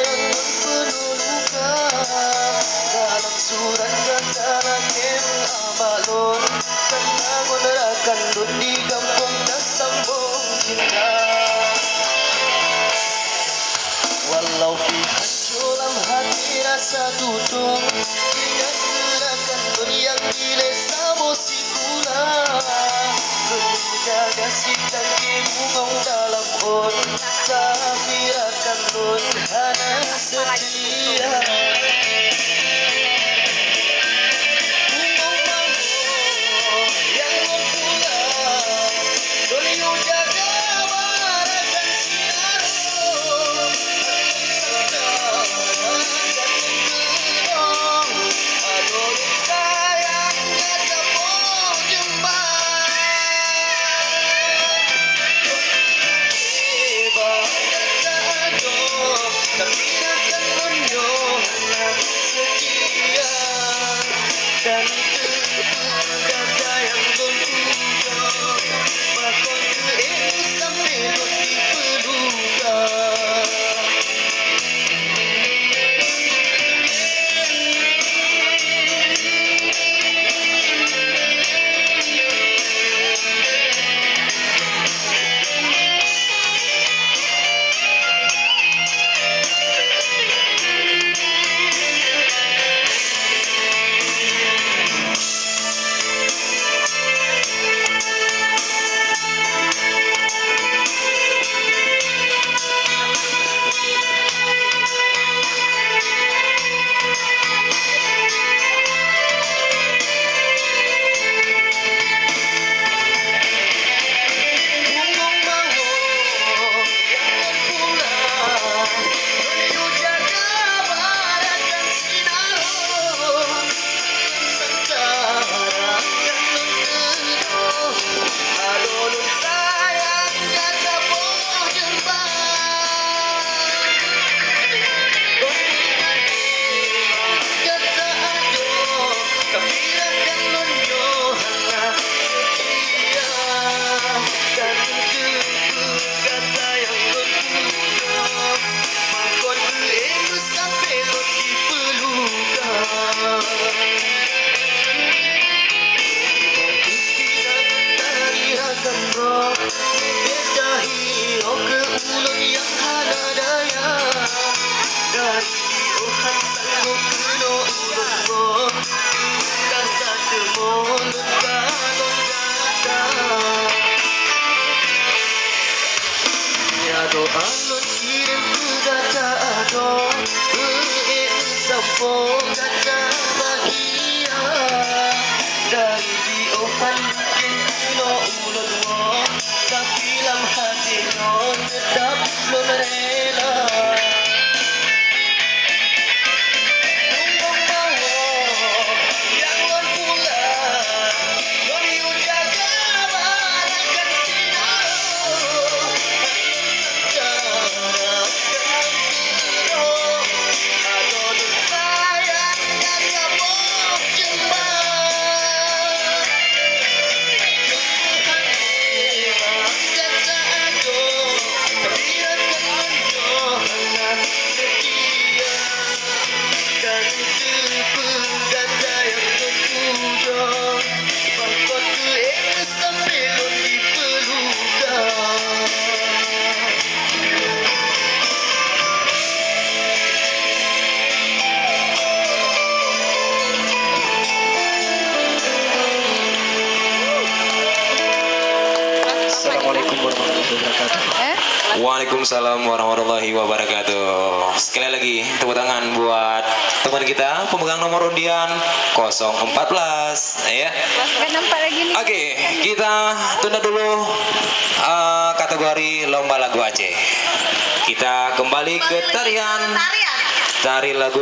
yang penuh luka. Dalam surat kata kemu abalon, kanangon rakan dun di kampung tak sambung cinta. Walau pihak dalam hati rasa tutung, ingat gerakan dun yang bila sabo si pula. Menjaga sikap kemu dalam on, tapi akan dun hanya setia. Dan kata yang berhubung, bahkan itu sampai lebih pelukan. Doa non kirim kata ado, sambung kata bahagia. Dari diohan mungkin no ulut mo, tapi dalam hati no tetap belum rela. Assalamualaikum warahmatullahi wabarakatuh. Waalaikumsalam warahmatullahi wabarakatuh. Sekali lagi tepuk tangan buat teman kita pemegang nomor undian 014 ya. Oke, kita tunda dulu kategori lomba lagu Aceh. Kita kembali ke tari lagu